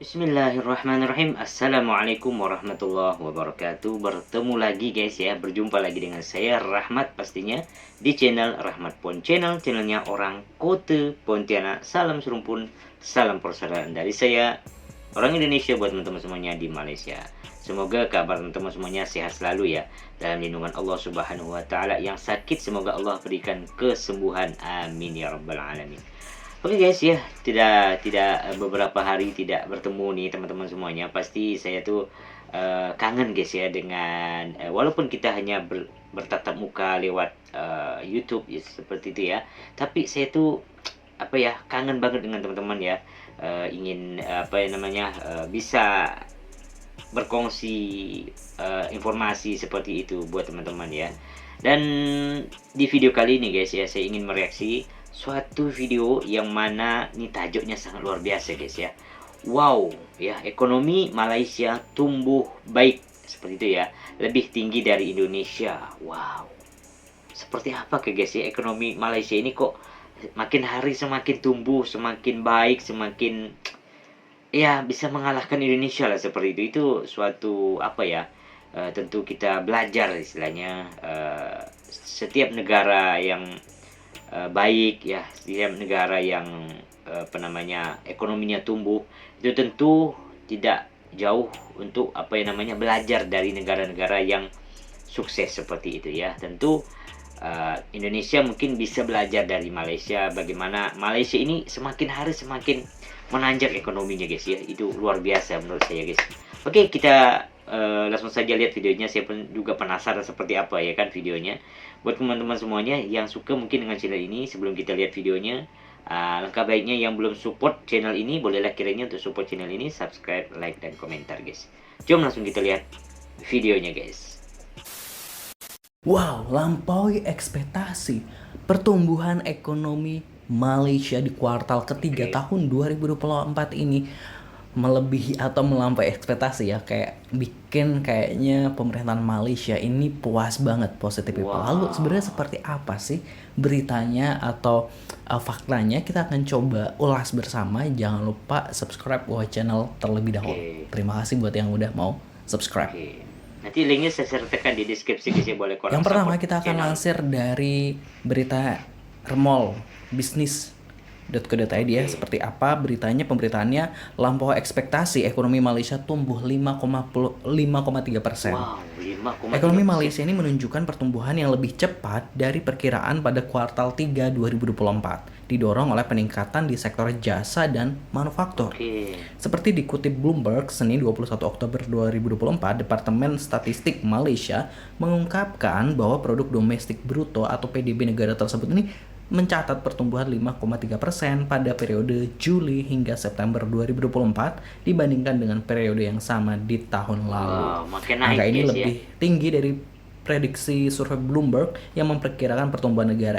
Bismillahirrahmanirrahim. Assalamualaikum warahmatullahi wabarakatuh. Bertemu lagi guys ya, berjumpa lagi dengan saya Rahmat pastinya di channel Rahmat Pon Channel, channelnya orang Kota Pontianak. Salam serumpun, salam persaudaraan dari saya orang Indonesia buat teman-teman semuanya di Malaysia. Semoga kabar teman-teman semuanya sehat selalu ya, dalam lindungan Allah Subhanahu wa taala. Yang sakit semoga Allah berikan kesembuhan, amin ya rabbal alamin. Oke guys ya, tidak beberapa hari tidak bertemu nih teman-teman semuanya. Pasti saya tuh kangen guys ya dengan walaupun kita hanya bertatap muka lewat YouTube ya, seperti itu ya. Tapi saya tuh apa ya, kangen banget dengan teman-teman ya. Ingin apa ya namanya, bisa berkongsi informasi seperti itu buat teman-teman ya. Dan di video kali ini guys ya, saya ingin mereaksi suatu video yang mana nih tajuknya sangat luar biasa guys ya. Wow ya, ekonomi Malaysia tumbuh baik seperti itu ya, lebih tinggi dari Indonesia. Wow, seperti apa ke guys ya, ekonomi Malaysia ini kok makin hari semakin tumbuh, semakin baik, semakin ya bisa mengalahkan Indonesia lah seperti itu. Itu suatu apa ya, tentu kita belajar istilahnya. Setiap negara yang baik ya, setiap negara yang apa namanya, ekonominya tumbuh, itu tentu tidak jauh untuk apa yang namanya belajar dari negara-negara yang sukses seperti itu ya. Tentu Indonesia mungkin bisa belajar dari Malaysia, bagaimana Malaysia ini semakin hari semakin menanjak ekonominya guys ya. Itu luar biasa menurut saya guys. Oke, kita langsung saja lihat videonya. Saya pun juga penasaran seperti apa ya kan videonya. Buat teman-teman semuanya yang suka mungkin dengan channel ini, sebelum kita lihat videonya, langkah baiknya yang belum support channel ini, bolehlah kiranya untuk support channel ini, subscribe, like, dan komentar guys. Jom langsung kita lihat videonya guys. Wow, lampaui ekspektasi pertumbuhan ekonomi Malaysia di kuartal ketiga tahun 2024 ini melebihi atau melampaui ekspektasi ya. Kayak bikin kayaknya pemerintahan Malaysia ini puas banget, positif people. Lalu sebenarnya seperti apa sih beritanya atau faktanya? Kita akan coba ulas bersama. Jangan lupa subscribe channel terlebih dahulu. Terima kasih buat yang udah mau subscribe. Nanti linknya saya sertakan di deskripsi guys ya, boleh korang. Yang pertama kita akan lansir dari berita Remol Bisnis .co.id ya. Seperti apa beritanya? Pemberitaannya, lampaui ekspektasi ekonomi Malaysia tumbuh 5,3%. Wow, 5,3%. Ekonomi Malaysia ini menunjukkan pertumbuhan yang lebih cepat dari perkiraan pada kuartal 3 2024, didorong oleh peningkatan di sektor jasa dan manufaktur. Seperti dikutip Bloomberg Senin 21 Oktober 2024, Departemen Statistik Malaysia mengungkapkan bahwa produk domestik bruto atau PDB negara tersebut ini mencatat pertumbuhan 5,3% pada periode Juli hingga September 2024 dibandingkan dengan periode yang sama di tahun lalu. Angka ini lebih tinggi dari prediksi survei Bloomberg yang memperkirakan pertumbuhan negara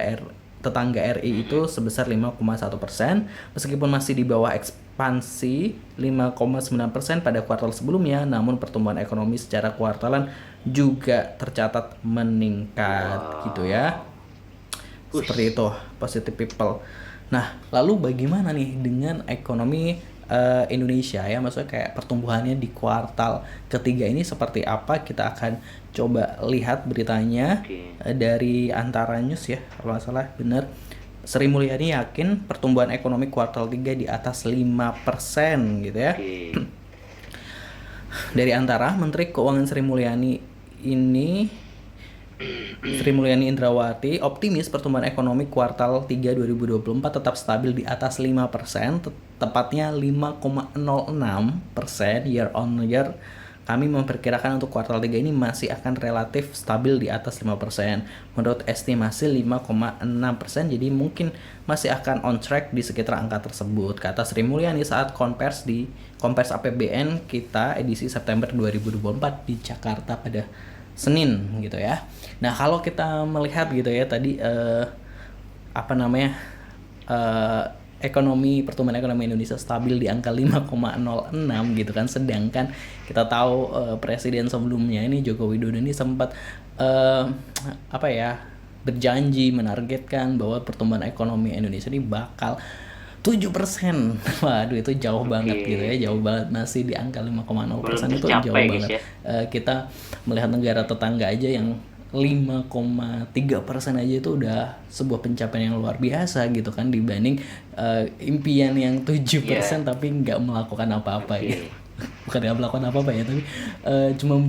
tetangga RI itu sebesar 5,1%, meskipun masih di bawah ekspansi 5,9% pada kuartal sebelumnya. Namun pertumbuhan ekonomi secara kuartalan juga tercatat meningkat gitu ya. Seperti itu, positive people. Nah, lalu bagaimana nih dengan ekonomi Indonesia ya? Maksudnya kayak pertumbuhannya di kuartal ketiga ini seperti apa? Kita akan coba lihat beritanya dari Antara News ya, kalau nggak salah benar. Sri Mulyani yakin pertumbuhan ekonomi kuartal 3 di atas 5% gitu ya. Dari Antara, Menteri Keuangan Sri Mulyani Indrawati optimis pertumbuhan ekonomi kuartal 3 2024 tetap stabil di atas 5%, tepatnya 5,06% year on year. Kami memperkirakan untuk kuartal 3 ini masih akan relatif stabil di atas 5%. Menurut estimasi 5,6%, jadi mungkin masih akan on track di sekitar angka tersebut, kata Sri Mulyani saat konvers APBN kita edisi September 2024 di Jakarta pada Senin gitu ya. Nah, kalau kita melihat gitu ya tadi pertumbuhan ekonomi Indonesia stabil di angka 5,06 gitu kan, sedangkan kita tahu presiden sebelumnya ini Joko Widodo ini sempat berjanji menargetkan bahwa pertumbuhan ekonomi Indonesia ini bakal 7%. Waduh, itu jauh banget gitu ya, Oke. jauh banget, masih di angka Belum 5,0% itu jauh tercapai guys banget. ya. Kita melihat negara tetangga aja yang 5,3% aja itu udah sebuah pencapaian yang luar biasa gitu kan, dibanding impian yang 7% Iya. tapi nggak melakukan apa-apa gitu. Oke. Bukan nggak melakukan apa-apa ya, tapi cuma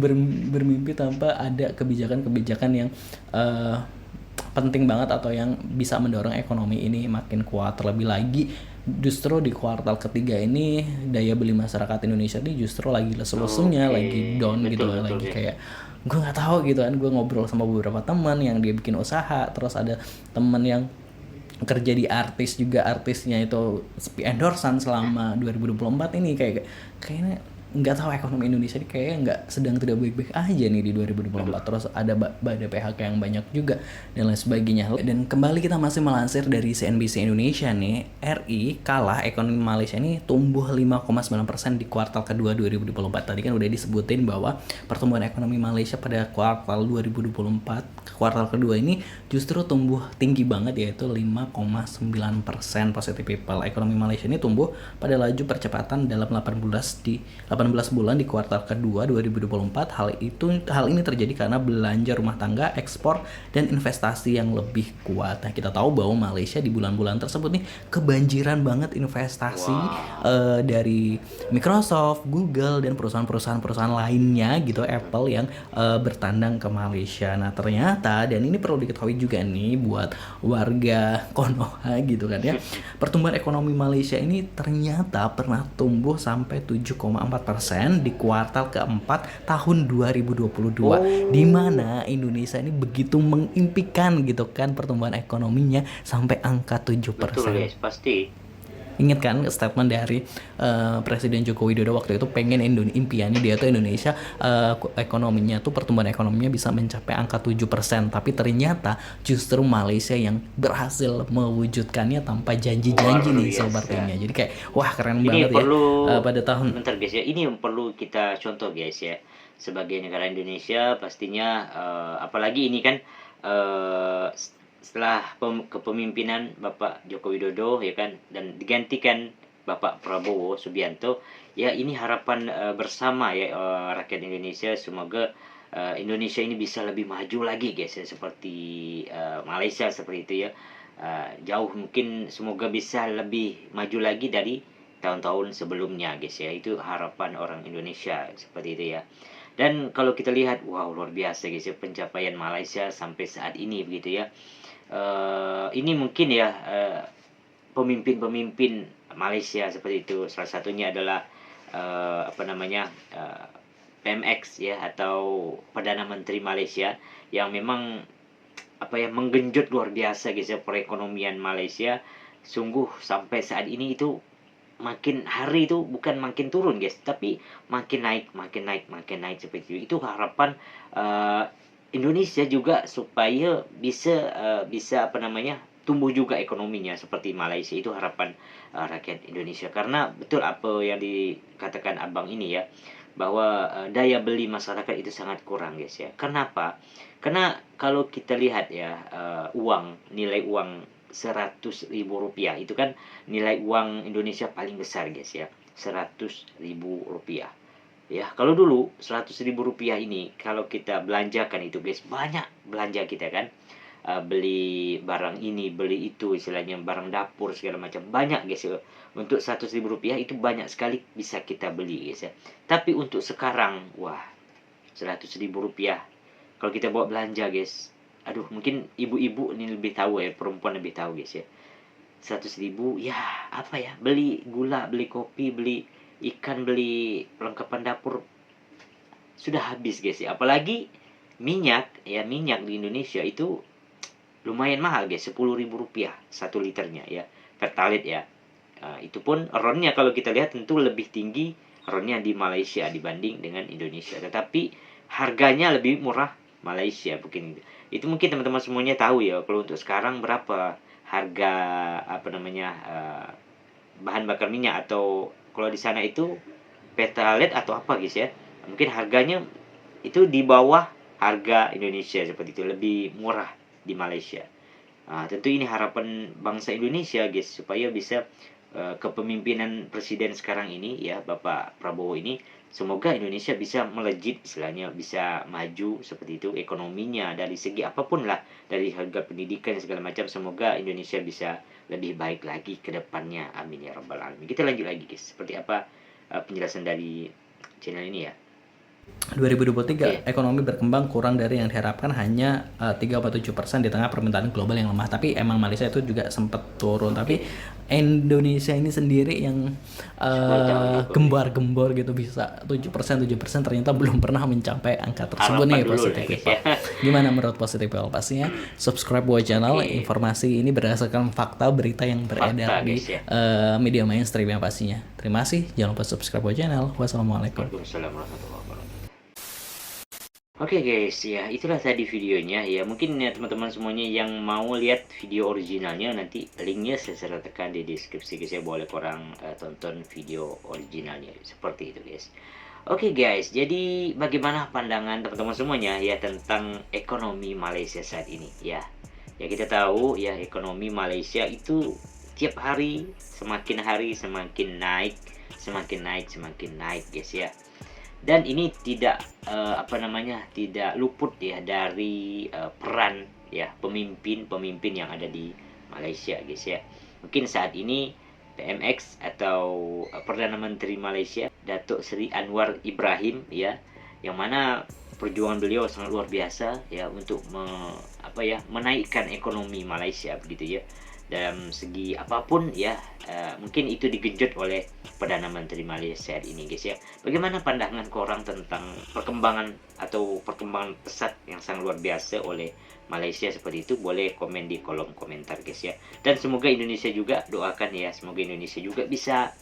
bermimpi tanpa ada kebijakan-kebijakan yang eh, penting banget atau yang bisa mendorong ekonomi ini makin kuat. Terlebih lagi justru di kuartal ketiga ini daya beli masyarakat Indonesia ini justru lagi lesu-lesunya, Oke. lagi down gitu, Betul betul lagi guys. kayak gue nggak tahu gitu kan. Gue ngobrol sama beberapa teman yang dia bikin usaha, terus ada teman yang kerja di artis juga, artisnya itu sepi endorsan selama 2024 ini, kayaknya nggak tahu, ekonomi Indonesia ini kayaknya nggak sedang tidak baik-baik aja nih di Aduh. 2024. Terus ada PHK yang banyak juga dan lain sebagainya. Dan kembali kita masih melansir dari CNBC Indonesia nih, RI kalah, ekonomi Malaysia ini tumbuh 5,9% di kuartal kedua 2024. Tadi kan udah disebutin bahwa pertumbuhan ekonomi Malaysia pada kuartal 2024, kuartal kedua ini justru tumbuh tinggi banget, yaitu 5,9% positive people. Ekonomi Malaysia ini tumbuh pada laju percepatan dalam 18 bulan di kuartal kedua 2024. Hal ini terjadi karena belanja rumah tangga, ekspor, dan investasi yang lebih kuat. Nah, kita tahu bahwa Malaysia di bulan-bulan tersebut nih kebanjiran banget investasi Wow. dari Microsoft, Google, dan perusahaan-perusahaan lainnya gitu, Apple, yang bertandang ke Malaysia. Nah, ternyata, dan ini perlu diketahui juga nih buat warga Konoha gitu kan ya, pertumbuhan ekonomi Malaysia ini ternyata pernah tumbuh sampai 7,4% di kuartal keempat tahun 2022, di Oh. mana Indonesia ini begitu mengimpikan gitu kan pertumbuhan ekonominya sampai angka Betul 7%. guys, pasti. Ingat kan statement dari Presiden Joko Widodo waktu itu, pengen impiannya dia tuh Indonesia ekonominya tuh, pertumbuhan ekonominya bisa mencapai angka 7%, tapi ternyata justru Malaysia yang berhasil mewujudkannya tanpa Luar janji-janji nih biasa. sepertinya. Jadi kayak wah, keren Ini banget ya perlu pada tahun. bentar guys ya. Ini yang perlu kita contoh guys ya. Sebagai negara Indonesia pastinya apalagi ini kan setelah kepemimpinan Bapak Joko Widodo ya kan, dan digantikan Bapak Prabowo Subianto, ya ini harapan bersama ya rakyat Indonesia, semoga Indonesia ini bisa lebih maju lagi guys ya, seperti Malaysia seperti itu ya. Jauh mungkin, semoga bisa lebih maju lagi dari tahun-tahun sebelumnya guys ya. Itu harapan orang Indonesia seperti itu ya. Dan kalau kita lihat, wow luar biasa guys ya pencapaian Malaysia sampai saat ini begitu ya. Ini mungkin ya pemimpin-pemimpin Malaysia seperti itu. Salah satunya adalah apa namanya, PMX ya, atau Perdana Menteri Malaysia, yang memang apa ya, menggenjot luar biasa guys ya perekonomian Malaysia. Sungguh sampai saat ini itu makin hari itu bukan makin turun guys, tapi makin naik, makin naik, makin naik seperti itu. Itu harapan uh, Indonesia juga supaya bisa apa namanya, tumbuh juga ekonominya seperti Malaysia. Itu harapan rakyat Indonesia, karena betul apa yang dikatakan abang ini ya, bahwa daya beli masyarakat itu sangat kurang guys ya. Kenapa? Karena kalau kita lihat ya, nilai uang 100.000 rupiah itu kan nilai uang Indonesia paling besar guys ya, 100.000 rupiah ya. Kalau dulu 100.000 rupiah ini kalau kita belanjakan itu guys, banyak belanja kita kan. Beli barang ini, beli itu, istilahnya barang dapur segala macam, banyak guys ya. Untuk 100.000 rupiah itu banyak sekali bisa kita beli guys ya. Tapi untuk sekarang, wah, 100.000 rupiah kalau kita bawa belanja guys, aduh, mungkin ibu-ibu ini lebih tahu ya, perempuan lebih tahu guys ya. 100.000 ya, apa ya, beli gula, beli kopi, beli ikan, beli perlengkapan dapur sudah habis guys ya. Apalagi minyak ya, minyak di Indonesia itu lumayan mahal guys, 10.000 rupiah 1 liternya ya, pertalite ya. Itu pun ronnya kalau kita lihat tentu lebih tinggi ronnya di Malaysia dibanding dengan Indonesia, tetapi harganya lebih murah Malaysia mungkin. Itu mungkin teman-teman semuanya tahu ya, kalau untuk sekarang berapa harga apa namanya, bahan bakar minyak, atau kalau di sana itu pertalite atau apa guys ya, mungkin harganya itu di bawah harga Indonesia seperti itu, lebih murah di Malaysia. Tentu ini harapan bangsa Indonesia guys, supaya bisa kepemimpinan presiden sekarang ini ya, Bapak Prabowo ini, semoga Indonesia bisa melejit, istilahnya bisa maju seperti itu ekonominya, dari segi apapun lah, dari harga pendidikan segala macam, semoga Indonesia bisa lebih baik lagi ke depannya, amin ya rabbal alamin. Kita lanjut lagi guys, seperti apa penjelasan dari channel ini ya. 2023 ekonomi berkembang kurang dari yang diharapkan, hanya 3,7% di tengah permintaan global yang lemah. Tapi emang Malaysia itu juga sempat turun, tapi Indonesia ini sendiri yang gembar-gembor gitu, bisa 7%, ternyata belum pernah mencapai angka tersebut nih Positive People. Gimana menurut Positive People? Pastinya subscribe buat channel. Informasi ini berdasarkan fakta berita yang beredar di media mainstream yang pastinya. Terima kasih, jangan lupa subscribe buat channel. Wassalamualaikum. Oke guys, ya itulah tadi videonya ya. Mungkin ya teman-teman semuanya yang mau lihat video originalnya, nanti linknya saya sertakan di deskripsi guys ya. Boleh korang tonton video originalnya seperti itu guys. Oke guys, jadi bagaimana pandangan teman-teman semuanya ya tentang ekonomi Malaysia saat ini ya. Ya kita tahu ya, ekonomi Malaysia itu tiap hari semakin naik guys ya. Dan ini tidak tidak luput ya dari peran ya pemimpin yang ada di Malaysia guys ya. Mungkin saat ini PMX atau Perdana Menteri Malaysia Datuk Seri Anwar Ibrahim ya, yang mana perjuangan beliau sangat luar biasa ya untuk menaikkan ekonomi Malaysia begitu ya. Dalam segi apapun ya, mungkin itu digenjot oleh Perdana Menteri Malaysia ini guys ya. Bagaimana pandangan korang tentang perkembangan pesat yang sangat luar biasa oleh Malaysia seperti itu? Boleh komen di kolom komentar guys ya. Dan semoga Indonesia juga, doakan ya, semoga Indonesia juga bisa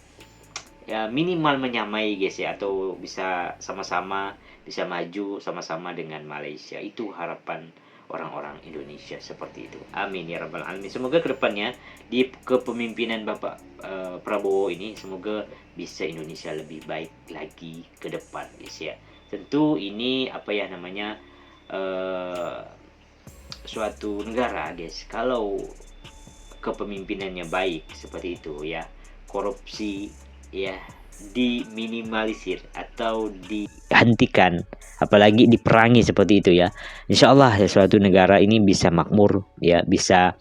ya minimal menyamai guys ya, atau bisa sama-sama bisa maju sama-sama dengan Malaysia. Itu harapan orang-orang Indonesia seperti itu, amin ya rabbal alamin. Semoga kedepannya di kepemimpinan Bapak Prabowo ini, semoga bisa Indonesia lebih baik lagi ke depan guys ya. Tentu ini suatu negara guys, kalau kepemimpinannya baik seperti itu ya, korupsi ya diminimalisir atau dihentikan, apalagi diperangi seperti itu ya, insya Allah ya, suatu negara ini bisa makmur ya, bisa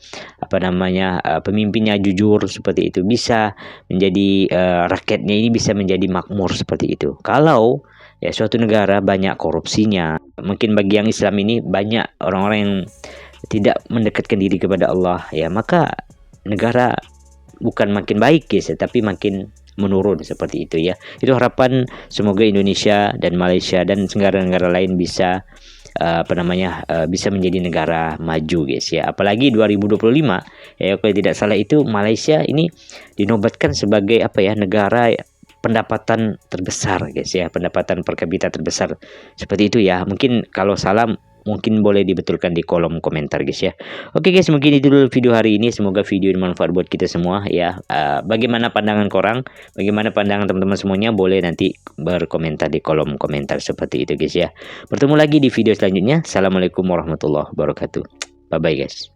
pemimpinnya jujur seperti itu, bisa menjadi rakyatnya ini bisa menjadi makmur seperti itu. Kalau ya suatu negara banyak korupsinya, mungkin bagi yang Islam ini banyak orang-orang yang tidak mendekatkan diri kepada Allah ya, maka negara bukan makin baik guys ya, tapi makin menurun seperti itu ya. Itu harapan, semoga Indonesia dan Malaysia dan negara-negara lain bisa bisa menjadi negara maju guys ya. Apalagi 2025 ya, kalau tidak salah itu Malaysia ini dinobatkan sebagai negara pendapatan terbesar guys ya, pendapatan per kapita terbesar seperti itu ya. Mungkin kalau salah mungkin boleh dibetulkan di kolom komentar guys ya. Oke guys, mungkin itu dulu video hari ini, semoga video ini bermanfaat buat kita semua ya. Bagaimana pandangan korang, bagaimana pandangan teman-teman semuanya, boleh nanti berkomentar di kolom komentar seperti itu guys ya. Bertemu lagi di video selanjutnya. Assalamualaikum warahmatullahi wabarakatuh. Bye bye guys.